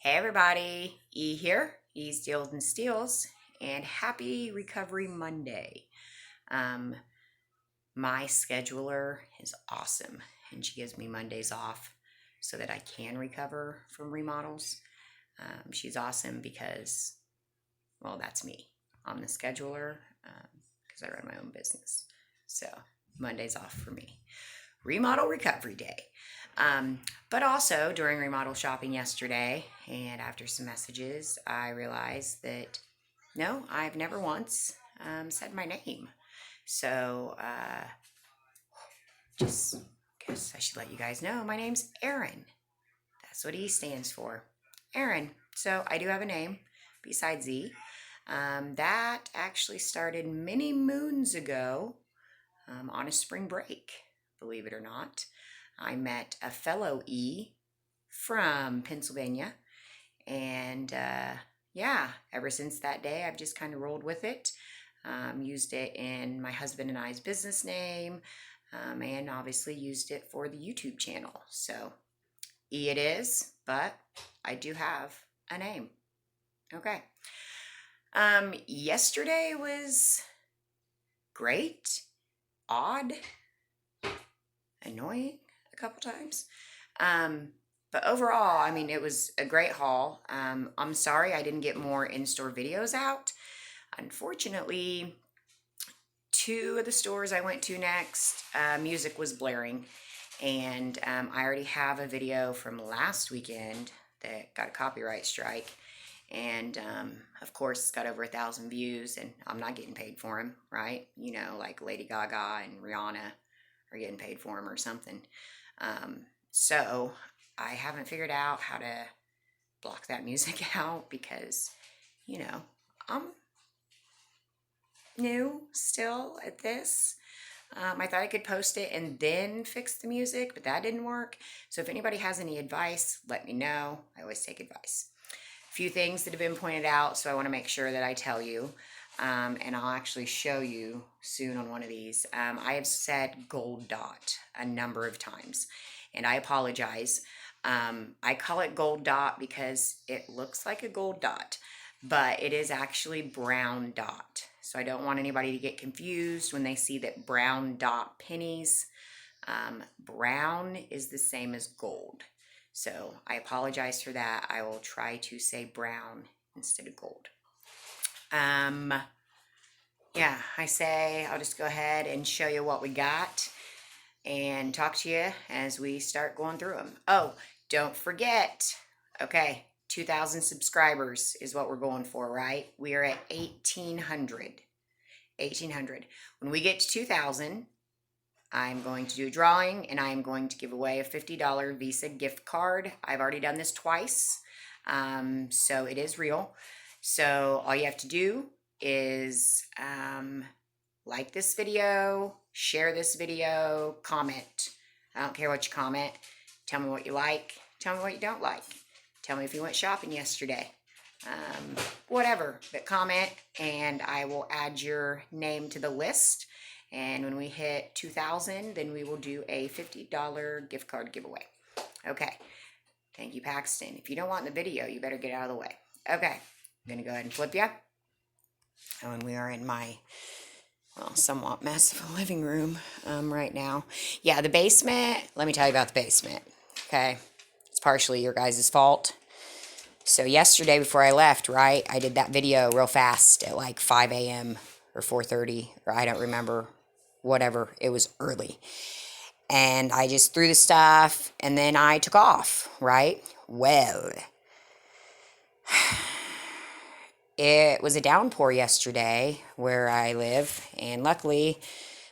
Hey everybody, E here, E's Deals and Steals, and happy Recovery Monday. Um, my scheduler is awesome, and she gives me Mondays off so that I can recover from remodels. She's awesome because, well, that's me. I'm the scheduler because I run my own business. So Monday's off for me. Remodel Recovery Day. But also during remodel shopping yesterday and after some messages, I realized that no, I've never once said my name. So just guess I should let you guys know my name's Aaron. That's what E stands for. Aaron. So I do have a name besides E. That actually started many moons ago on a spring break, believe it or not. I met a fellow E from Pennsylvania, and yeah, ever since that day, I've just kind of rolled with it. Used it in my husband and I's business name, and obviously used it for the YouTube channel. So E it is, but I do have a name. Okay. Yesterday was great, odd, annoying a couple times. But overall, I mean, it was a great haul. I'm sorry I didn't get more in-store videos out. Unfortunately, two of the stores I went to next, music was blaring. And I already have a video from last weekend that got a copyright strike. And of course, it's got over 1,000 views, and I'm not getting paid for them, right? You know, like Lady Gaga and Rihanna are getting paid for them or something. So I haven't figured out how to block that music out because, you know, I'm new still at this. I thought I could post it and then fix the music, but that didn't work. So if anybody has any advice, let me know. I always take advice. A few things that have been pointed out, so I want to make sure that I tell you. And I'll actually show you soon on one of these. I have said gold dot a number of times, and I apologize. I call it gold dot because it looks like a gold dot, but it is actually brown dot. So I don't want anybody to get confused when they see that brown dot pennies. Brown is the same as gold. So I apologize for that. I will try to say brown instead of gold. Yeah, I'll just go ahead and show you what we got and talk to you as we start going through them. Oh, don't forget, okay, 2,000 subscribers is what we're going for, right? We are at 1,800. 1,800. When we get to 2,000, I'm going to do a drawing, and I am going to give away a $50 Visa gift card. I've already done this twice, so it is real. So all you have to do is like this video, share this video, comment. I don't care what you comment. Tell me what you like. Tell me what you don't like. Tell me if you went shopping yesterday. Whatever, but comment, and I will add your name to the list. And when we hit 2,000, then we will do a $50 gift card giveaway. Okay. Thank you, Paxton. If you don't want the video, you better get out of the way. Okay. I'm going to go ahead and flip you. And we are in my, well, somewhat massive living room right now. Yeah, the basement. Let me tell you about the basement. Okay. It's partially your guys' fault. So yesterday before I left, right, I did that video real fast at like 5 a.m. or 4:30, or I don't remember, whatever. It was early. And I just threw the stuff, and then I took off, right? Well, it was a downpour yesterday where I live, and luckily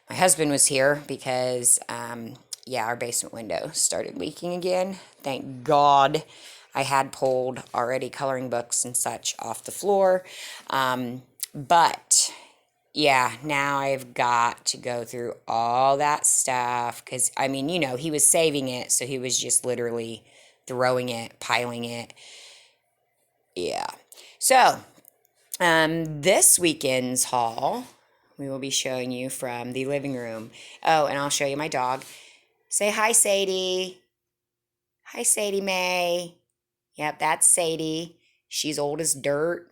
my husband was here because, yeah, our basement window started leaking again. Thank God. I had pulled already coloring books and such off the floor. But yeah, now I've got to go through all that stuff because, I mean, you know, he was saving it, so he was just literally throwing it, piling it. Yeah. So, this weekend's haul, we will be showing you from the living room. Oh, and I'll show you my dog. Say hi, Sadie. Hi, Sadie Mae. Yep, that's Sadie. She's old as dirt,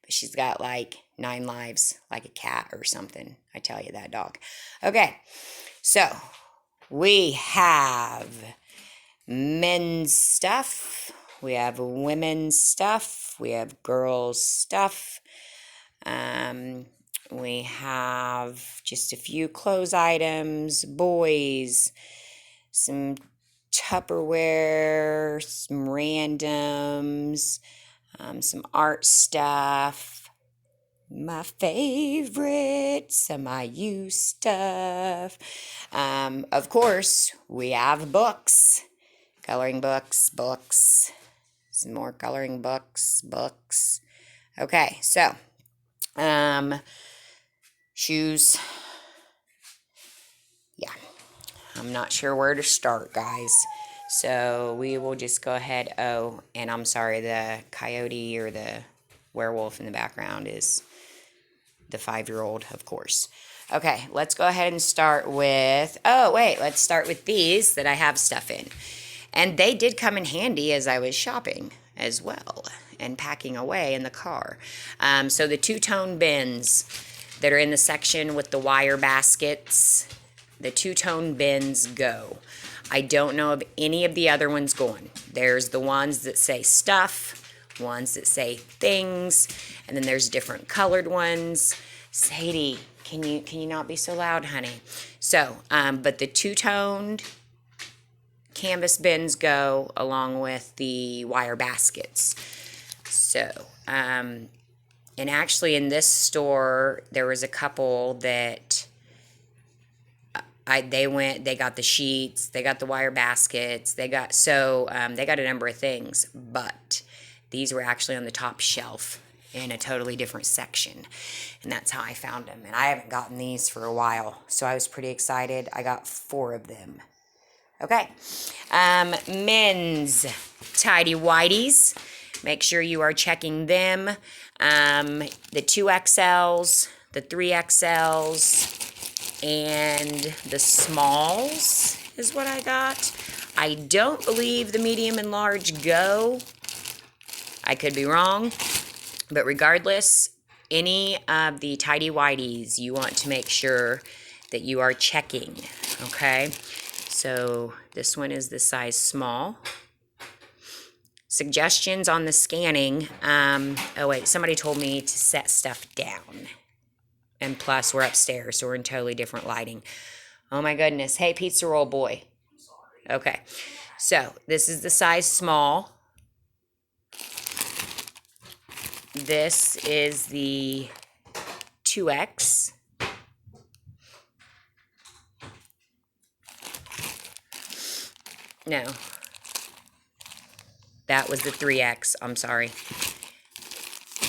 but she's got like 9 lives, like a cat or something. I tell you, that dog. Okay, so we have men's stuff, we have women's stuff, we have girls' stuff. We have just a few clothes items, boys, some Tupperware, some randoms, some art stuff, my favorite, some IU stuff. Of course, we have books, coloring books, some more coloring books. Okay, so, shoes. Yeah, I'm not sure where to start, guys. So we will just go ahead. Oh, and I'm sorry, the coyote or the werewolf in the background is the 5-year-old, of course. Okay, let's go ahead and start with, oh, wait, let's start with these that I have stuff in. And they did come in handy as I was shopping as well and packing away in the car. So the two-tone bins that are in the section with the wire baskets, the two-tone bins go. I don't know of any of the other ones going. There's the ones that say stuff, ones that say things, and then there's different colored ones. Sadie, can you not be so loud, honey? So, but the two-toned canvas bins go along with the wire baskets. So, and actually in this store, there was a couple that they got the sheets, they got the wire baskets, they got a number of things, but these were actually on the top shelf in a totally different section, and that's how I found them. And I haven't gotten these for a while, so I was pretty excited. I got 4 of them. Okay, men's tidy whities. Make sure you are checking them. The 2XLs, the 3XLs, and the smalls is what I got. I don't believe the medium and large go. I could be wrong, but regardless, any of the tidy whities, you want to make sure that you are checking, okay? So this one is the size small. Suggestions on the scanning. Oh wait, somebody told me to set stuff down. And plus, we're upstairs, so we're in totally different lighting. Oh my goodness. Hey, pizza roll boy. Okay. So, this is the size small. This is the 2X. No. That was the 3X. I'm sorry.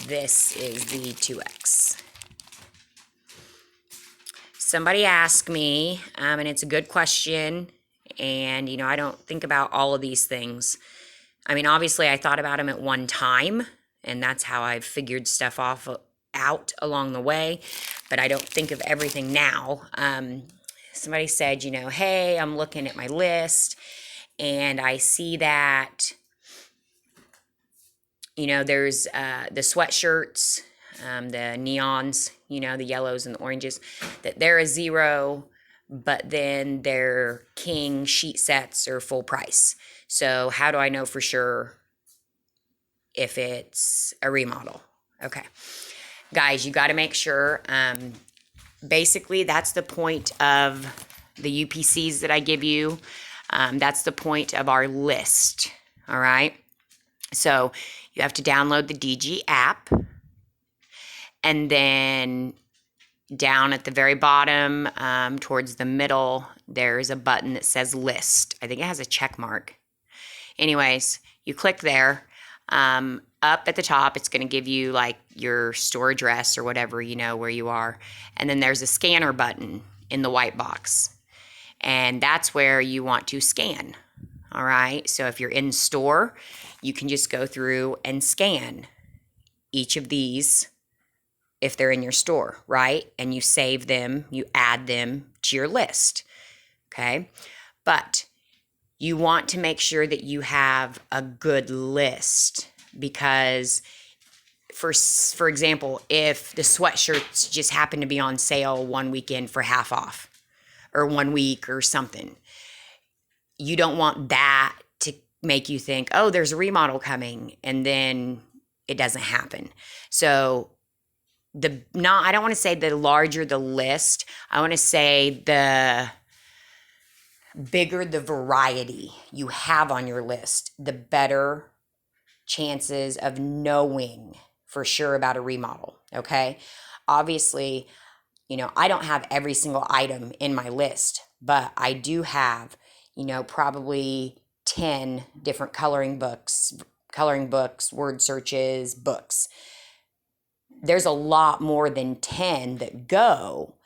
This is the 2X. Somebody asked me, and it's a good question, and, you know, I don't think about all of these things. I mean, obviously, I thought about them at one time, and that's how I've figured stuff out along the way, but I don't think of everything now. Somebody said, you know, hey, I'm looking at my list, and I see that, you know, there's the sweatshirts, the neons, you know, the yellows and the oranges, that they're a 0, but then their king sheet sets are full price. So how do I know for sure if it's a remodel? Okay. Guys, you got to make sure. Basically, that's the point of the UPCs that I give you. That's the point of our list. All right. So you have to download the DG app. And then down at the very bottom, towards the middle, there's a button that says list. I think it has a check mark. Anyways, you click there. Up at the top, it's going to give you like your store address or whatever, you know, where you are. And then there's a scanner button in the white box. And that's where you want to scan. All right. So if you're in store, you can just go through and scan each of these if they're in your store, right? And you save them, you add them to your list, okay? But You want to make sure that you have a good list, because for example, if the sweatshirts just happen to be on sale one weekend for half off or 1 week or something, you don't want that to make you think, oh, there's a remodel coming, and then it doesn't happen. So I don't want to say the larger the list, I want to say the bigger the variety you have on your list, the better chances of knowing for sure about a remodel. Okay. Obviously, I don't have every single item in my list, but I do have, probably 10 different coloring books, word searches, books. There's a lot more than 10 that go,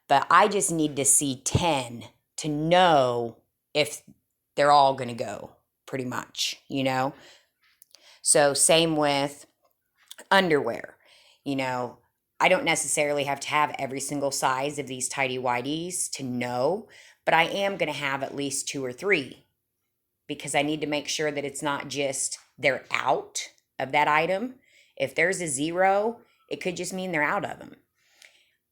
but I just need to see 10 to know if they're all going to go, pretty much, So same with underwear. I don't necessarily have to have every single size of these tidy whities to know, but I am going to have at least 2 or 3, because I need to make sure that it's not just they're out of that item. If there's a 0, it could just mean they're out of them.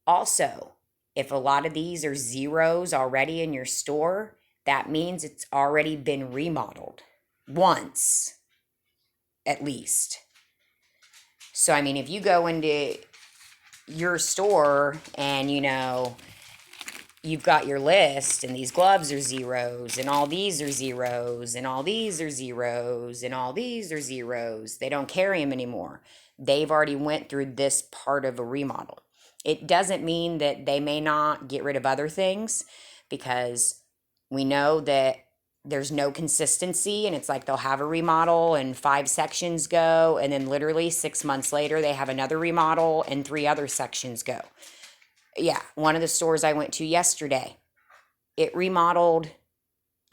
Also, if a lot of these are zeros already in your store, that means it's already been remodeled once, at least. So, I mean, if you go into your store and, you've got your list and these gloves are zeros and all these are zeros and all these are zeros and all these are zeros, they don't carry them anymore. They've already went through this part of a remodel. It doesn't mean that they may not get rid of other things, because we know that there's no consistency, and it's like they'll have a remodel and 5 sections go, and then literally 6 months later they have another remodel and 3 other sections go. Yeah, one of the stores I went to yesterday, it remodeled,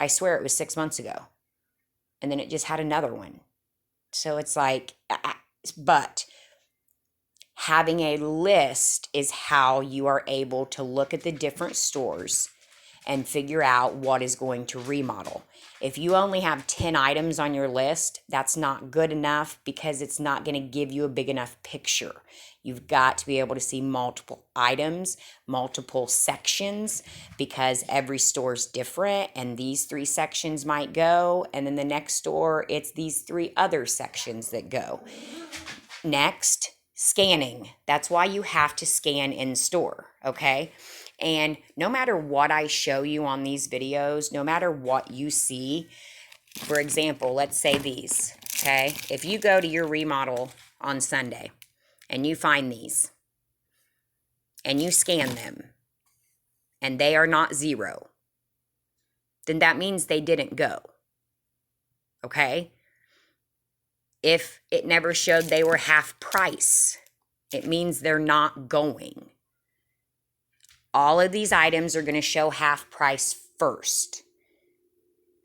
I swear it was 6 months ago, and then it just had another one. So it's like, but having a list is how you are able to look at the different stores and figure out what is going to remodel. If you only have 10 items on your list, that's not good enough, because it's not going to give you a big enough picture. You've got to be able to see multiple items, multiple sections, because every store is different, and these 3 sections might go, and then the next store, it's these 3 other sections that go. Next, scanning. That's why you have to scan in store, okay? And no matter what I show you on these videos, no matter what you see, for example, let's say these, okay? If you go to your remodel on Sunday and you find these and you scan them and they are not 0, then that means they didn't go, okay? If it never showed they were half price, it means they're not going. All of these items are going to show half price first.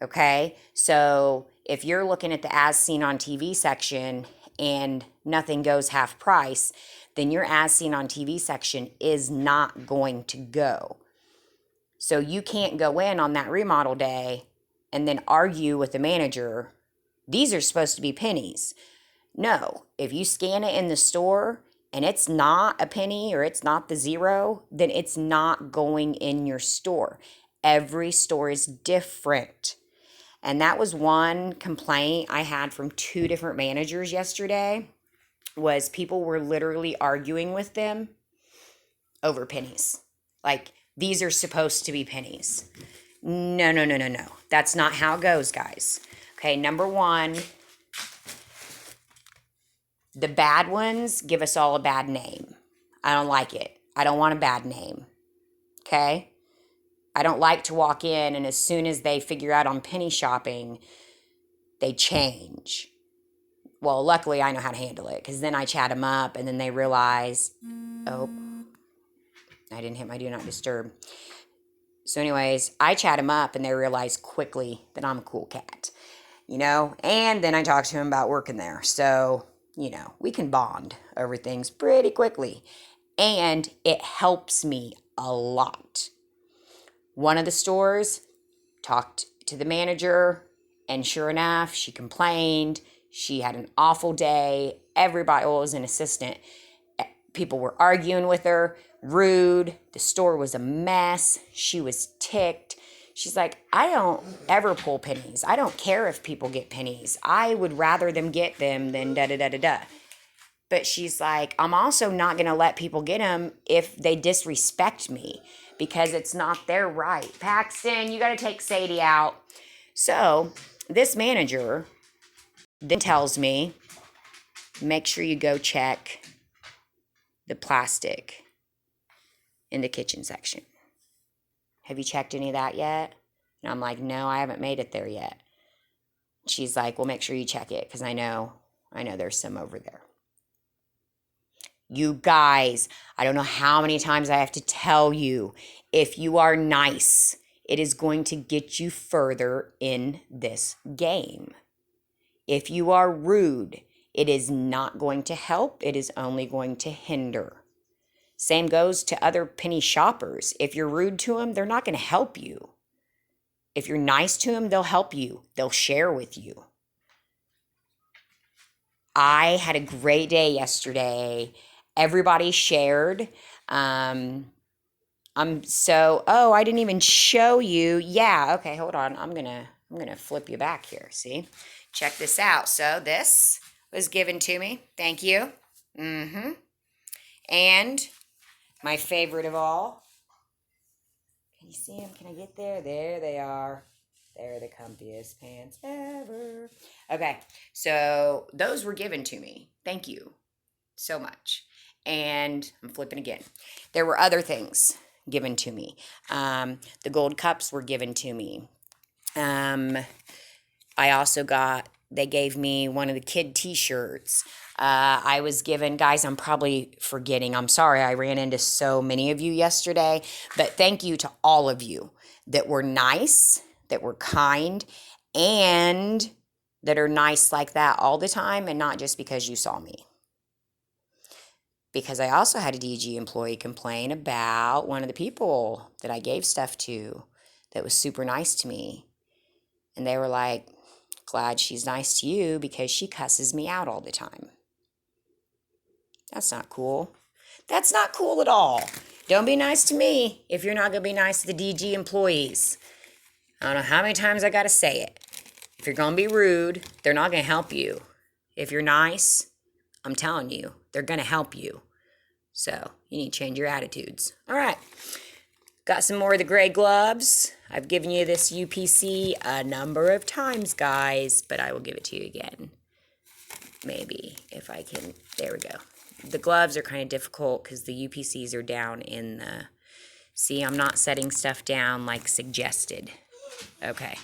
Okay? So if you're looking at the as seen on TV section and nothing goes half price, then your as seen on TV section is not going to go. So you can't go in on that remodel day and then argue with the manager, these are supposed to be pennies. No, if you scan it in the store and it's not a penny or it's not the 0, then it's not going in your store. Every store is different. And that was one complaint I had from 2 different managers yesterday, was people were literally arguing with them over pennies. Like, these are supposed to be pennies. No. That's not how it goes, guys. Okay, number 1, the bad ones give us all a bad name. I don't like it. I don't want a bad name. Okay? I don't like to walk in and as soon as they figure out I'm penny shopping, they change. Well, luckily I know how to handle it, because then I chat them up and then they realize, oh, I didn't hit my do not disturb. So anyways, I chat them up and they realize quickly that I'm a cool cat, and then I talk to them about working there. So, we can bond over things pretty quickly, and it helps me a lot. One of the stores to the manager, and sure enough, she complained. She had an awful day. Everybody was an assistant. People were arguing with her, rude. The store was a mess. She was ticked. She's like, I don't ever pull pennies. I don't care if people get pennies. I would rather them get them than da-da-da-da-da. But she's like, I'm also not going to let people get them if they disrespect me because it's not their right. Paxton, you got to take Sadie out. So this manager then tells me, make sure you go check the plastic in the kitchen section. Have you checked any of that yet? And I'm like, no, I haven't made it there yet. She's like, well, make sure you check it because I know there's some over there. You guys, I don't know how many times I have to tell you, if you are nice, it is going to get you further in this game. If you are rude, it is not going to help. It is only going to hinder. Same goes to other penny shoppers. If you're rude to them, they're not going to help you. If you're nice to them, they'll help you. They'll share with you. I had a great day yesterday. Everybody shared. I didn't even show you. Yeah, okay, hold on. I'm gonna flip you back here. See? Check this out. So this was given to me. Thank you. And my favorite of all. Can you see them? Can I get there? There they are. They're the comfiest pants ever. Okay, so those were given to me. Thank you so much. And I'm flipping again. There were other things given to me. The gold cups were given to me. I also they gave me one of the kid t-shirts. I was given, guys, I'm probably forgetting. I'm sorry I ran into so many of you yesterday. But thank you to all of you that were nice, that were kind, and that are nice like that all the time and not just because you saw me. Because I also had a DG employee complain about one of the people that I gave stuff to that was super nice to me. And they were like, glad she's nice to you because she cusses me out all the time. That's not cool. That's not cool at all. Don't be nice to me if you're not going to be nice to the DG employees. I don't know how many times I got to say it. If you're going to be rude, they're not going to help you. If you're nice, I'm telling you, they're going to help you. So you need to change your attitudes. All right. Got some more of the gray gloves. I've given you this UPC a number of times, guys, but I will give it to you again. Maybe if I can. There we go. The gloves are kind of difficult because the UPCs are down in the... See, I'm not setting stuff down like suggested. Okay.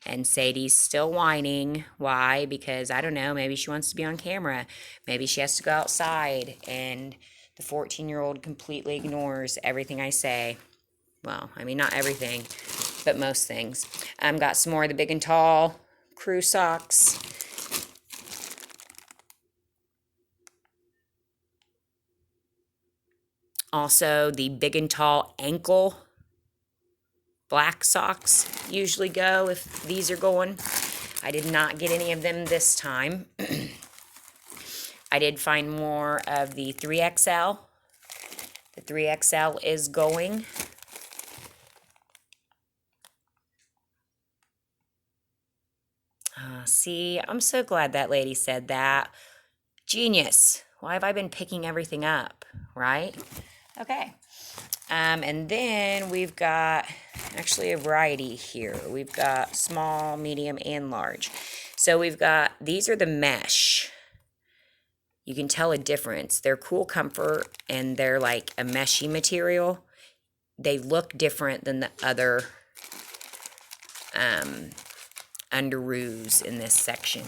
And Sadie's still whining. Why? Because, I don't know, maybe she wants to be on camera. Maybe she has to go outside. And the 14-year-old completely ignores everything I say. Well, I mean, not everything, but most things. Got some more of the big and tall crew socks. Also, the big and tall ankle black socks usually go if these are going. I did not get any of them this time. I did find more of the 3XL. The 3XL is going. See, I'm so glad that lady said that. Genius. Why have I been picking everything up, right? Okay. And then we've got actually a variety here. We've got small, medium, and large. So we've got, these are the mesh. You can tell a difference. They're cool comfort, and they're like a meshy material. They look different than the other underoos in this section.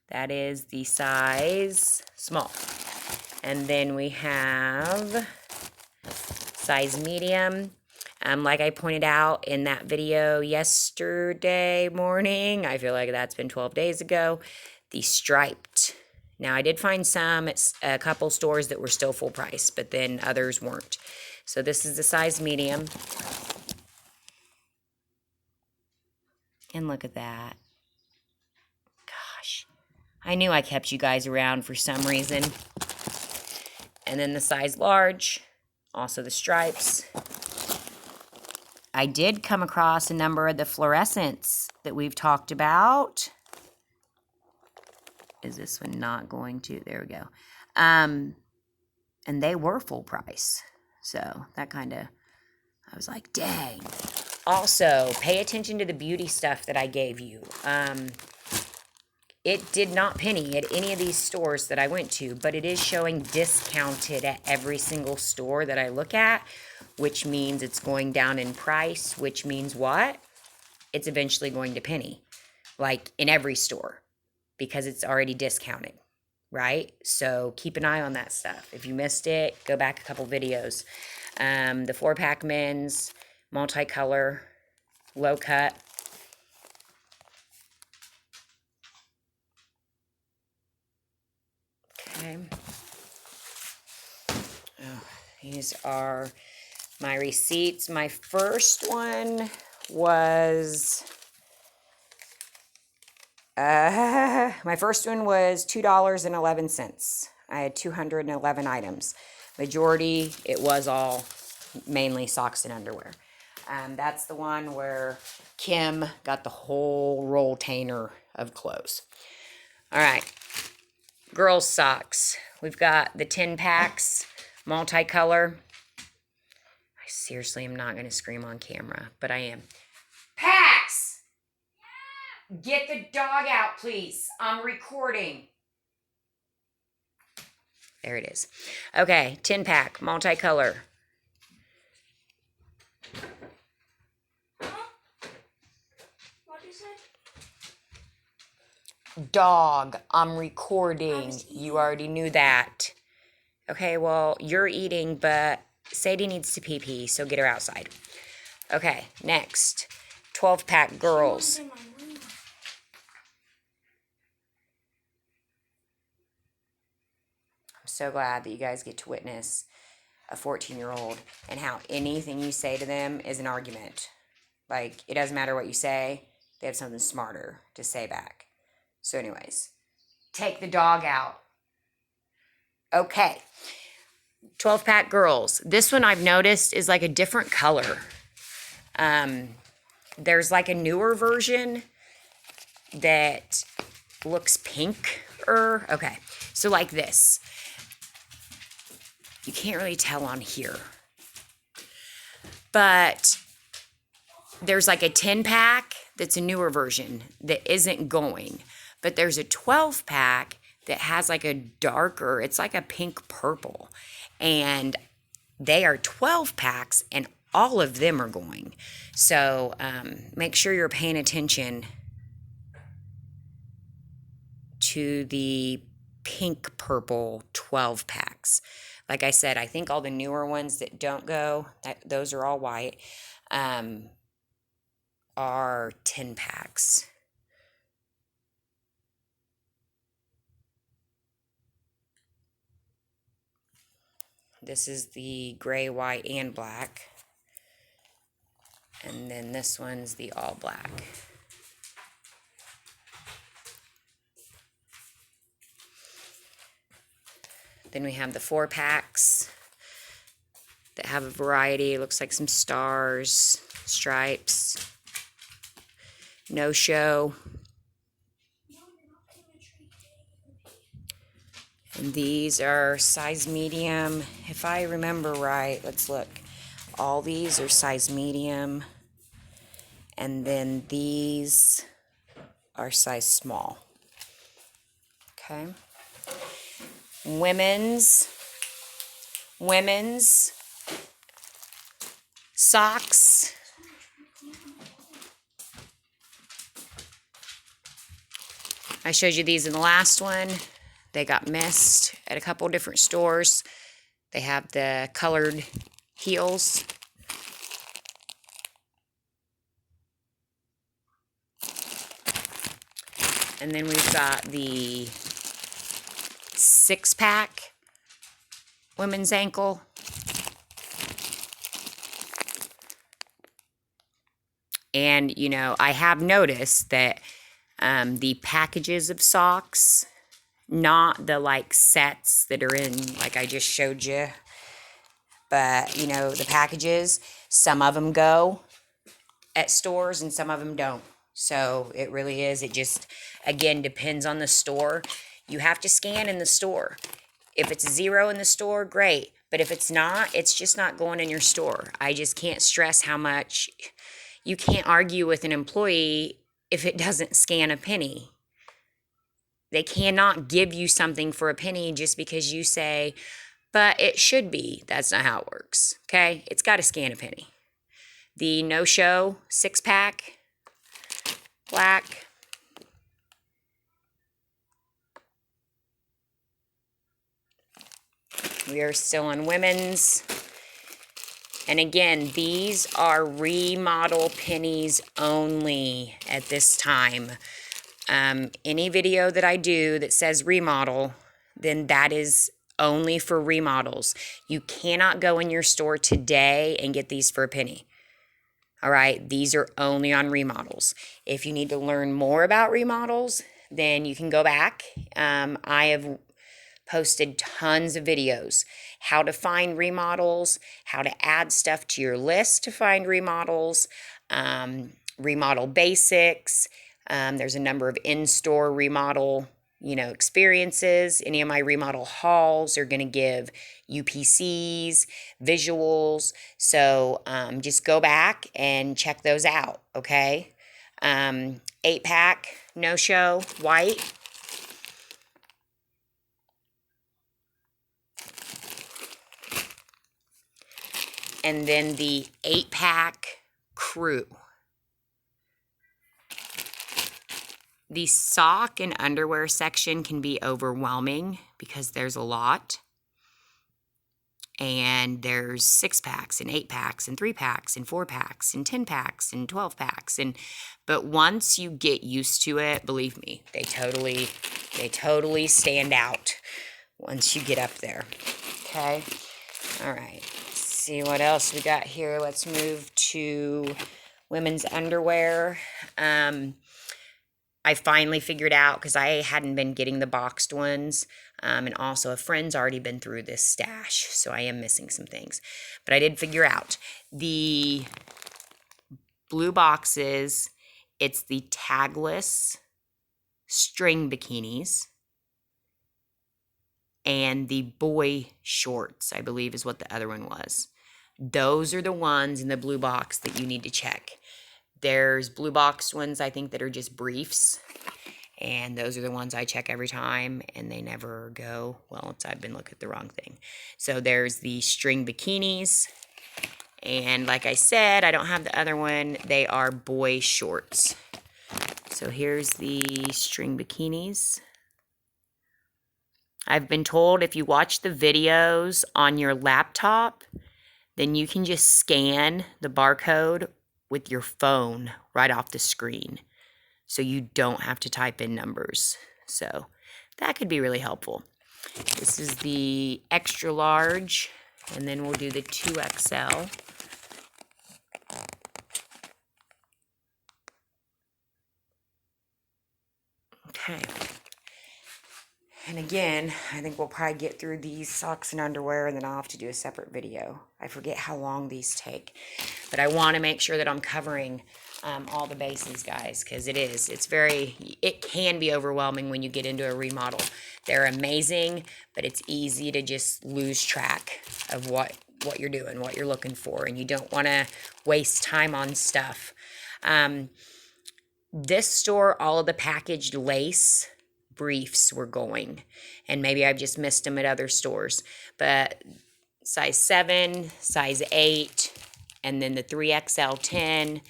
That is the size small. And then we have size medium. Like I pointed out in that video yesterday morning, I feel like that's been 12 days ago, the striped. Now, I did find some at a couple stores that were still full price, but then others weren't. So this is the size medium. And look at that. Gosh. I knew I kept you guys around for some reason. And then the size large. Also the stripes. I did come across a number of the fluorescents that we've talked about. Is this one not going to? There we go. And they were full price. So that kind of, I was like, dang. Also, pay attention to the beauty stuff that I gave you. It did not penny at any of these stores that I went to, but it is showing discounted at every single store that I look at, which means it's going down in price, which means what? It's eventually going to penny, like in every store, because it's already discounted, right? So keep an eye on that stuff. If you missed it, go back a couple videos. The 4-pack men's, multicolor, low cut. Okay. Oh, these are my receipts. My first one was $2.11. I had 211 items. Majority, it was all mainly socks and underwear. That's the one where Kim got the whole rolltainer of clothes. All right. Girls' socks. We've got the 10 packs, multicolor. I seriously am not going to scream on camera, but I am. Pax! Get the dog out, please. I'm recording. There it is. Okay, 10 pack, multicolor. What is it? Dog, I'm recording. You already knew that. Okay, well, you're eating, but Sadie needs to pee pee, so get her outside. Okay, next. 12-pack girls. She wants in my room. I'm so glad that you guys get to witness a 14-year-old and how anything you say to them is an argument. Like, it doesn't matter what you say, they have something smarter to say back. So anyways, take the dog out. Okay. 12-pack girls. This one I've noticed is like a different color. There's like a newer version that looks pinker. Okay. So like this. You can't really tell on here. But there's like a 10-pack that's a newer version that isn't going. But there's a 12-pack that has like a darker, it's like a pink purple. And they are 12 packs and all of them are going. So make sure you're paying attention to the pink purple 12 packs. Like I said, I think all the newer ones that don't go, those are all white, are 10 packs. This is the gray, white, and black. And then this one's the all black. Then we have the 4 packs that have a variety. It looks like some stars, stripes, no show. And these are size medium. If I remember right, let's look. All these are size medium. And then these are size small. Okay. Women's socks. I showed you these in the last one. They got missed at a couple different stores. They have the colored heels. And then we've got the 6-pack women's ankle. And, you know, I have noticed that the packages of socks, not the like sets that are in, like I just showed you, but, you know, the packages, some of them go at stores and some of them don't. So it really is. It just, again, depends on the store. You have to scan in the store. If it's 0 in the store, great. But if it's not, it's just not going in your store. I just can't stress how much you can't argue with an employee if it doesn't scan a penny. They cannot give you something for a penny just because you say, but it should be. That's not how it works. Okay? It's got to scan a penny. The no-show 6-pack, black. We are still on women's. And again, these are remodel pennies only at this time. Any video that I do that says remodel, then that is only for remodels. You cannot go in your store today and get these for a penny. All right, these are only on remodels. If you need to learn more about remodels, then you can go back. I have posted tons of videos, how to find remodels, how to add stuff to your list to find remodels, remodel basics. There's a number of in-store remodel, you know, experiences. Any of my remodel hauls are going to give UPCs, visuals. So just go back and check those out, okay? 8-pack, no-show, white. And then the 8-pack crew. The sock and underwear section can be overwhelming because there's a lot. And there's 6-packs and 8-packs and 3-packs and 4-packs and 10-packs and 12-packs. But once you get used to it, believe me, they totally stand out once you get up there. Okay? All right. See what else we got here. Let's move to women's underwear. I finally figured out, because I hadn't been getting the boxed ones, and also a friend's already been through this stash, so I am missing some things. But I did figure out the blue boxes. It's the tagless string bikinis and the boy shorts, I believe is what the other one was. Those are the ones in the blue box that you need to check. There's blue box ones, I think, that are just briefs. And those are the ones I check every time, and they never go. Well, I've been looking at the wrong thing. So there's the string bikinis. And like I said, I don't have the other one. They are boy shorts. So here's the string bikinis. I've been told if you watch the videos on your laptop, then you can just scan the barcode with your phone right off the screen. So you don't have to type in numbers. So that could be really helpful. This is the extra large, and then we'll do the 2XL. Okay. And again, I think we'll probably get through these socks and underwear, and then I'll have to do a separate video. I forget how long these take, but I want to make sure that I'm covering all the bases, guys, because it can be overwhelming when you get into a remodel. They're amazing, but it's easy to just lose track of what you're doing, what you're looking for, and you don't want to waste time on stuff. This store, all of the packaged lace briefs were going, and maybe I've just missed them at other stores, but size 7, size 8, and then the 3XL 10,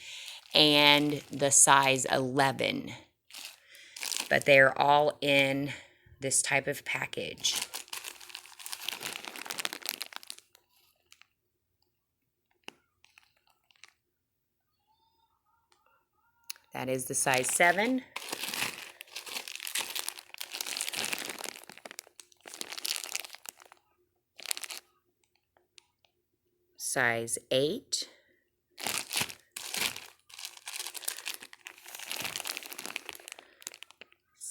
and the size 11. But they're all in this type of package. That is the size 7. Size 8.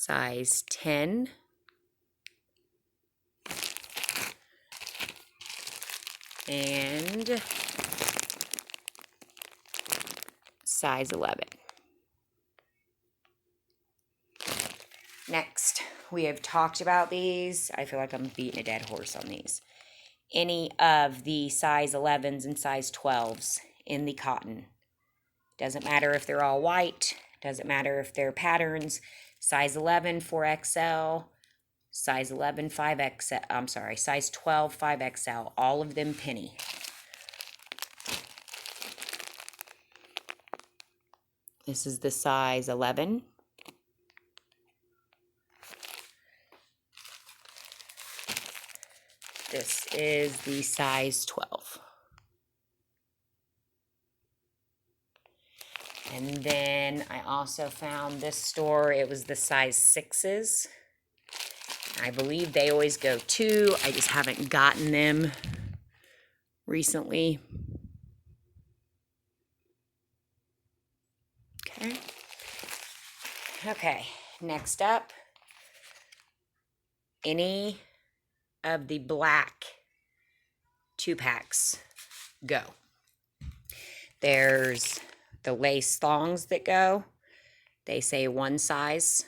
size 10, and size 11. Next, we have talked about these. I feel like I'm beating a dead horse on these. Any of the size 11s and size 12s in the cotton. Doesn't matter if they're all white. Doesn't matter if they're patterns. Size 11, 4XL. Size 11, 5XL. I'm sorry, size 12, 5XL. All of them penny. This is the size 11. This is the size 12. And then I also found this store. It was the size 6s. I believe they always go 2. I just haven't gotten them recently. Okay. Okay, next up, any of the black 2-packs go. There's the lace thongs that go. They say one size.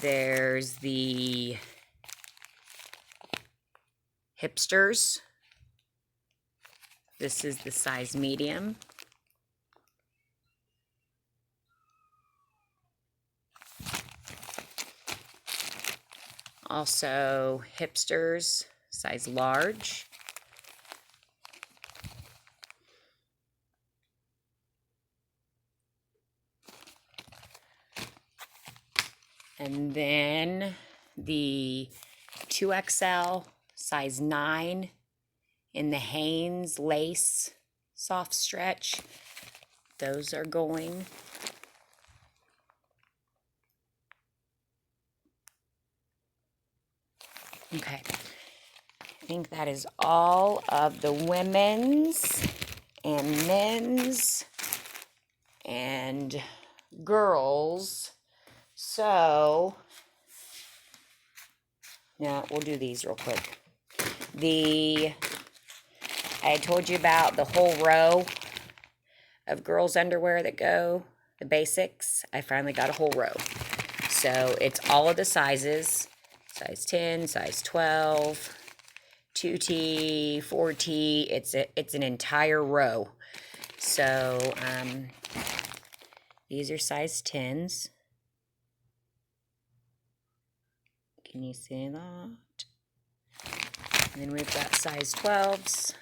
There's the hipsters. This is the size medium. Also, hipsters, size large. And then the 2XL, size 9 in the Hanes lace soft stretch. Those are going. Okay, I think that is all of the women's and men's and girls. So, now we'll do these real quick. I told you about the whole row of girls' underwear that go, the basics. I finally got a whole row. So, it's all of the sizes. Size 10, size 12, 2T, 4T. It's an entire row. So, these are size 10s. Can you see that? And then we've got size 12s.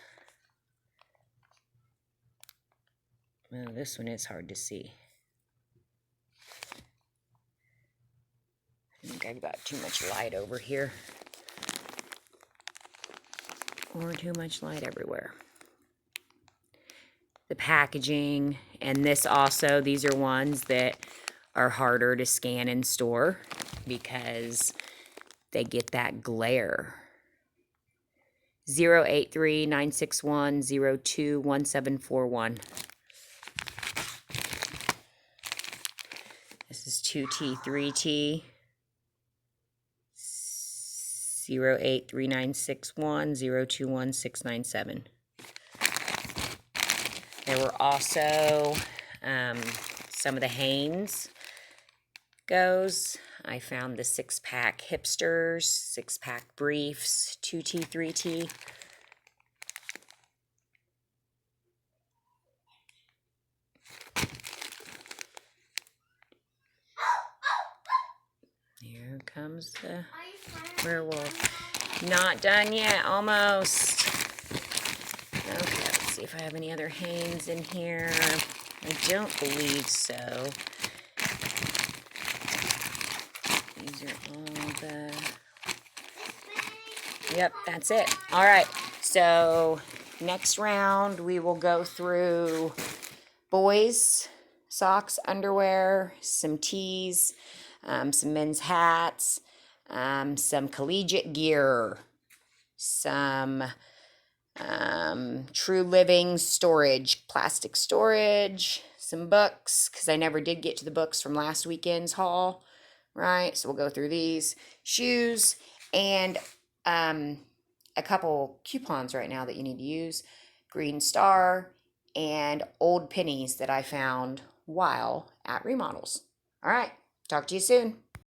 Oh, this one is hard to see. I think I got too much light over here. Or too much light everywhere. The packaging, and this also, these are ones that are harder to scan in store because they get that glare. 083-961-021741. This is 2T, 3T. 083-961-021697. There were also some of the Hanes goes. I found the 6-pack hipsters, 6-pack briefs, 2T, 3T. Here comes the werewolf. Not done yet, almost. Okay, let's see if I have any other Hanes in here. I don't believe so. These are all the... Yep, that's it. All right, so next round we will go through boys, socks, underwear, some tees, some men's hats, some collegiate gear. some True Living storage, plastic storage, some books, because I never did get to the books from last weekend's haul, right? So we'll go through these. Shoes, and a couple coupons right now that you need to use. Green Star, and old pennies that I found while at Remodels. All right, talk to you soon.